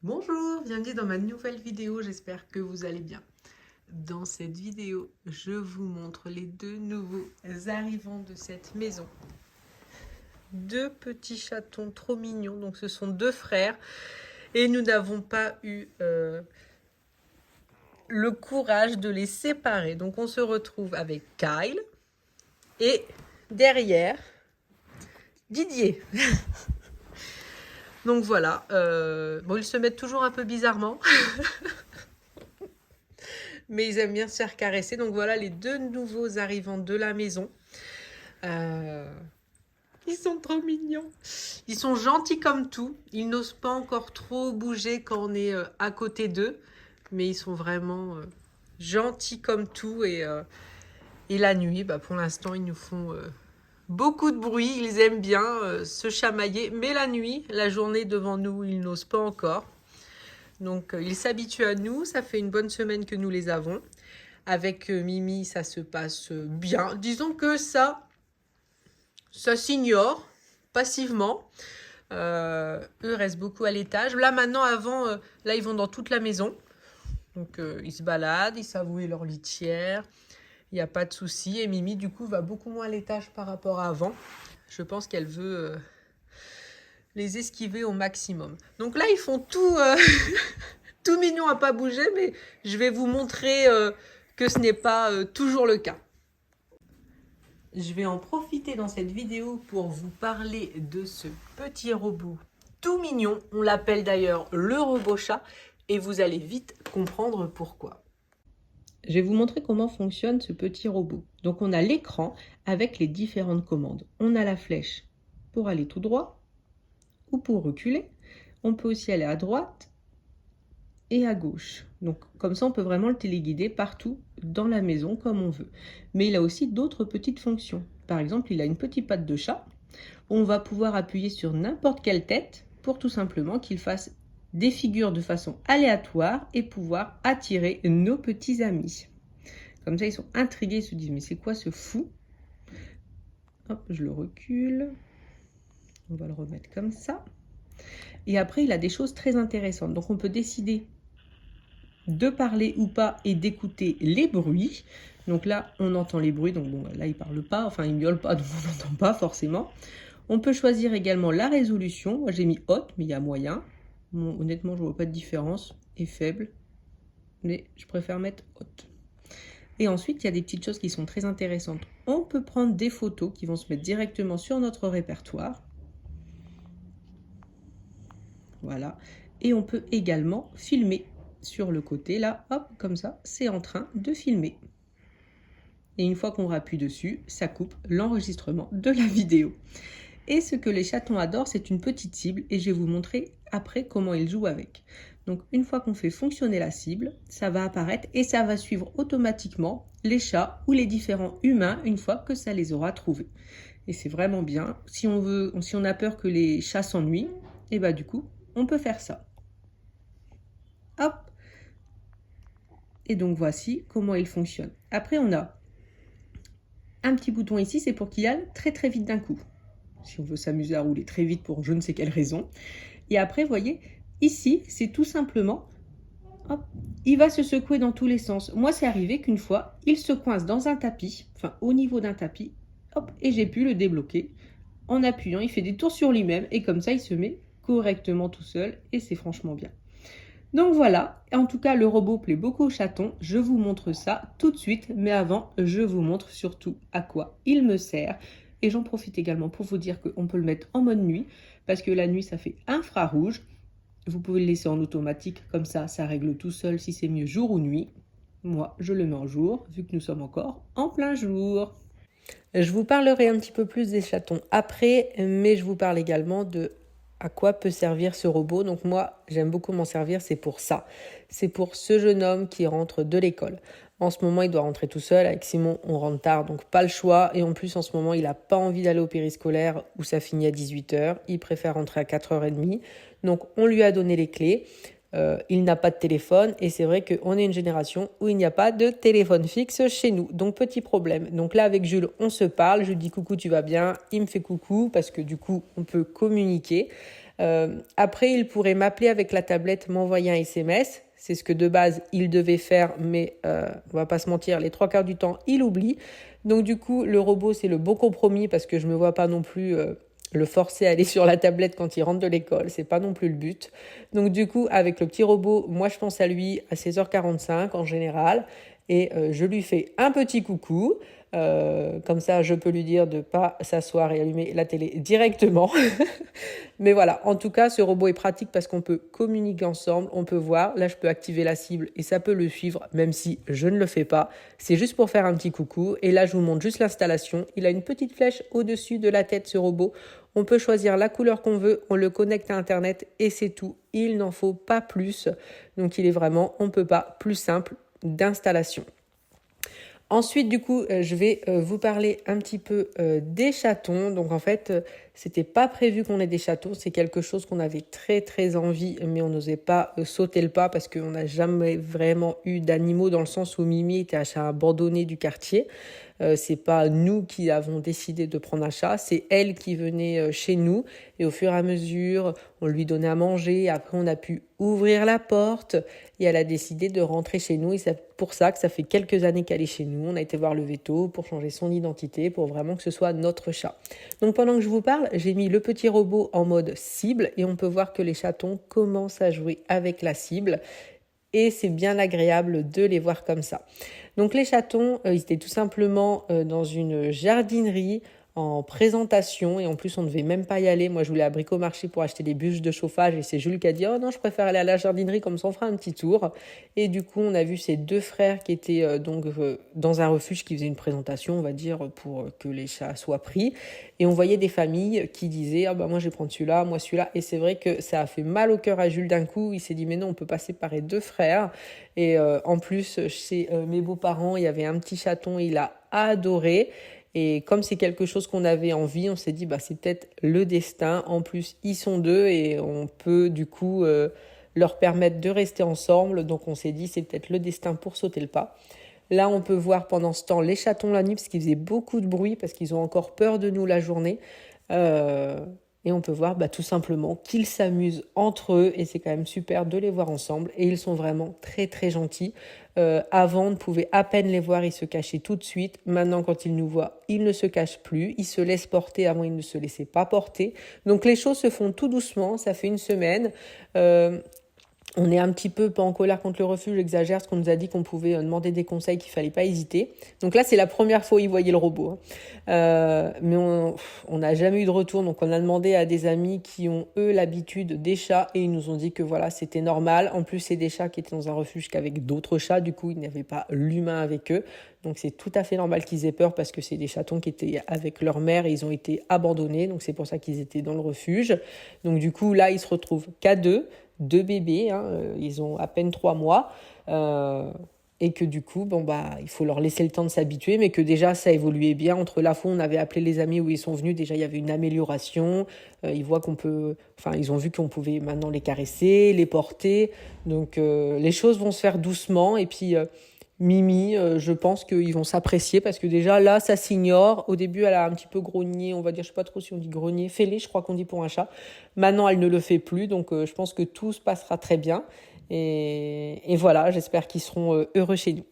Bonjour, bienvenue dans ma nouvelle vidéo, j'espère que vous allez bien. Dans cette vidéo, je vous montre les deux nouveaux arrivants de cette maison. Deux petits chatons trop mignons, donc ce sont deux frères. Et nous n'avons pas eu le courage de les séparer. Donc on se retrouve avec Kyle et derrière Didier. Donc voilà, bon, ils se mettent toujours un peu bizarrement. Mais ils aiment bien se faire caresser. Donc voilà les deux nouveaux arrivants de la maison. Ils sont trop mignons. Ils sont gentils comme tout. Ils n'osent pas encore trop bouger quand on est à côté d'eux. Mais ils sont vraiment gentils comme tout. Et la nuit, pour l'instant, ils nous font beaucoup de bruit. Ils aiment bien se chamailler. Mais la nuit, la journée devant nous, ils n'osent pas encore. Donc ils s'habituent à nous. Ça fait une bonne semaine que nous les avons. Avec Mimi, ça se passe bien. Disons que ça s'ignore passivement. Eux restent beaucoup à l'étage. Là, maintenant, avant, là, ils vont dans toute la maison. Donc, ils se baladent, ils savouent leur litière. Il n'y a pas de souci. Et Mimi, du coup, va beaucoup moins à l'étage par rapport à avant. Je pense qu'elle veut les esquiver au maximum. Donc là, ils font tout, tout mignon à pas bouger, mais je vais vous montrer que ce n'est pas toujours le cas. Je vais en profiter dans cette vidéo pour vous parler de ce petit robot tout mignon. On l'appelle d'ailleurs le robot chat et vous allez vite comprendre pourquoi. Je vais vous montrer comment fonctionne ce petit robot. Donc on a l'écran avec les différentes commandes. On a la flèche pour aller tout droit ou pour reculer. On peut aussi aller à droite et à gauche. Donc comme ça on peut vraiment le téléguider partout dans la maison comme on veut. Mais il a aussi d'autres petites fonctions. Par exemple, il a une petite patte de chat. On va pouvoir appuyer sur n'importe quelle tête pour tout simplement qu'il fasse des figures de façon aléatoire et pouvoir attirer nos petits amis. Comme ça ils sont intrigués, ils se disent mais c'est quoi ce fou? Hop, je le recule. On va le remettre comme ça. Et après il a des choses très intéressantes. Donc on peut décider de parler ou pas et d'écouter les bruits. Donc là, on entend les bruits, donc bon, là, il parle pas, enfin, il miaule pas, donc on n'entend pas forcément. On peut choisir également la résolution. Moi, j'ai mis haute, mais il y a moyen. Bon, honnêtement, je vois pas de différence, et faible, mais je préfère mettre haute. Et ensuite, il y a des petites choses qui sont très intéressantes. On peut prendre des photos qui vont se mettre directement sur notre répertoire. Voilà. Et on peut également filmer sur le côté, là, hop, comme ça, c'est en train de filmer. Et une fois qu'on appuie dessus, ça coupe l'enregistrement de la vidéo. Et ce que les chatons adorent, c'est une petite cible, et je vais vous montrer après comment ils jouent avec. Donc une fois qu'on fait fonctionner la cible, ça va apparaître et ça va suivre automatiquement les chats ou les différents humains une fois que ça les aura trouvés. Et c'est vraiment bien. Si on a peur que les chats s'ennuient, et du coup, on peut faire ça. Hop. Et donc voici comment il fonctionne. Après, on a un petit bouton ici, c'est pour qu'il aille très très vite d'un coup. Si on veut s'amuser à rouler très vite pour je ne sais quelle raison. Et après, vous voyez, ici, c'est tout simplement, hop, il va se secouer dans tous les sens. Moi, c'est arrivé qu'une fois, il se coince dans un tapis, enfin au niveau d'un tapis, hop, et j'ai pu le débloquer. En appuyant, il fait des tours sur lui-même et comme ça, il se met correctement tout seul et c'est franchement bien. Donc voilà, en tout cas le robot plaît beaucoup aux chatons, je vous montre ça tout de suite, mais avant je vous montre surtout à quoi il me sert. Et j'en profite également pour vous dire qu'on peut le mettre en mode nuit, parce que la nuit ça fait infrarouge. Vous pouvez le laisser en automatique, comme ça règle tout seul si c'est mieux jour ou nuit. Moi je le mets en jour, vu que nous sommes encore en plein jour. Je vous parlerai un petit peu plus des chatons après, mais je vous parle également de à quoi peut servir ce robot. Donc moi, j'aime beaucoup m'en servir, c'est pour ça. C'est pour ce jeune homme qui rentre de l'école. En ce moment, il doit rentrer tout seul. Avec Simon, on rentre tard, donc pas le choix. Et en plus, en ce moment, il n'a pas envie d'aller au périscolaire où ça finit à 18h. Il préfère rentrer à 4h30. Donc, on lui a donné les clés. Il n'a pas de téléphone et c'est vrai qu'on est une génération où il n'y a pas de téléphone fixe chez nous. Donc, petit problème. Donc là, avec Jules, on se parle. Je lui dis coucou, tu vas bien? Il me fait coucou parce que du coup, on peut communiquer. Après, il pourrait m'appeler avec la tablette, m'envoyer un SMS. C'est ce que de base, il devait faire, mais on va pas se mentir, les 3/4 du temps, il oublie. Donc du coup, le robot, c'est le beau compromis parce que je me vois pas non plus le forcer à aller sur la tablette quand il rentre de l'école. C'est pas non plus le but. Donc du coup, avec le petit robot, moi, je pense à lui à 16h45 en général. Et je lui fais un petit coucou. Comme ça, je peux lui dire de ne pas s'asseoir et allumer la télé directement. Mais voilà, en tout cas, ce robot est pratique parce qu'on peut communiquer ensemble, on peut voir. Là, je peux activer la cible et ça peut le suivre, même si je ne le fais pas. C'est juste pour faire un petit coucou. Et là, je vous montre juste l'installation. Il a une petite flèche au-dessus de la tête, ce robot. On peut choisir la couleur qu'on veut, on le connecte à Internet et c'est tout. Il n'en faut pas plus. Donc, il est vraiment, on ne peut pas, plus simple d'installation. Ensuite, du coup, je vais vous parler un petit peu des chatons. Donc, en fait, c'était pas prévu qu'on ait des chatons. C'est quelque chose qu'on avait très, très envie, mais on n'osait pas sauter le pas parce qu'on n'a jamais vraiment eu d'animaux dans le sens où Mimi était un chat abandonné du quartier. C'est pas nous qui avons décidé de prendre un chat, c'est elle qui venait chez nous et au fur et à mesure, on lui donnait à manger. Après, on a pu ouvrir la porte et elle a décidé de rentrer chez nous et c'est pour ça que ça fait quelques années qu'elle est chez nous. On a été voir le veto pour changer son identité, pour vraiment que ce soit notre chat. Donc pendant que je vous parle, j'ai mis le petit robot en mode cible et on peut voir que les chatons commencent à jouer avec la cible. Et c'est bien agréable de les voir comme ça. Donc les chatons, ils étaient tout simplement dans une jardinerie en présentation et en plus on ne devait même pas y aller. Moi je voulais à Bricomarché pour acheter des bûches de chauffage et c'est Jules qui a dit oh non je préfère aller à la jardinerie comme ça on fera un petit tour. Et du coup on a vu ces deux frères qui étaient dans un refuge qui faisait une présentation on va dire pour que les chats soient pris et on voyait des familles qui disaient ah bah moi je vais prendre celui-là, moi celui-là et c'est vrai que ça a fait mal au cœur à Jules d'un coup. Il s'est dit mais non on peut pas séparer deux frères et en plus chez mes beaux-parents il y avait un petit chaton il a adoré. Et comme c'est quelque chose qu'on avait envie, on s'est dit bah c'est peut-être le destin. En plus, ils sont deux et on peut du coup leur permettre de rester ensemble. Donc on s'est dit c'est peut-être le destin pour sauter le pas. Là, on peut voir pendant ce temps les chatons la nuit parce qu'ils faisaient beaucoup de bruit parce qu'ils ont encore peur de nous la journée. Et on peut voir tout simplement qu'ils s'amusent entre eux et c'est quand même super de les voir ensemble. Et ils sont vraiment très très gentils. Avant, on ne pouvait à peine les voir, ils se cachaient tout de suite. Maintenant, quand ils nous voient, ils ne se cachent plus. Ils se laissent porter, avant ils ne se laissaient pas porter. Donc les choses se font tout doucement, ça fait une semaine. On est un petit peu pas en colère contre le refuge, j'exagère, parce qu'on nous a dit qu'on pouvait demander des conseils, qu'il fallait pas hésiter. Donc là, c'est la première fois où ils voyaient le robot. Mais on n'a jamais eu de retour, donc on a demandé à des amis qui ont, eux, l'habitude des chats, et ils nous ont dit que voilà, c'était normal. En plus, c'est des chats qui étaient dans un refuge qu'avec d'autres chats, du coup, ils n'avaient pas l'humain avec eux. Donc c'est tout à fait normal qu'ils aient peur, parce que c'est des chatons qui étaient avec leur mère, et ils ont été abandonnés, donc c'est pour ça qu'ils étaient dans le refuge. Donc du coup, là, ils se retrouvent qu'à deux bébés, ils ont à peine 3 mois, et que du coup, il faut leur laisser le temps de s'habituer, mais que déjà, ça évoluait bien. Entre la fois où on avait appelé les amis où ils sont venus, déjà, il y avait une amélioration. Ils ont vu qu'on pouvait maintenant les caresser, les porter. Donc, les choses vont se faire doucement, et puis... Mimi, je pense qu'ils vont s'apprécier parce que déjà là, ça s'ignore. Au début, elle a un petit peu grogné, on va dire, je sais pas trop si on dit grogné, fêlé, je crois qu'on dit pour un chat. Maintenant, elle ne le fait plus, donc je pense que tout se passera très bien. Et voilà, j'espère qu'ils seront heureux chez nous.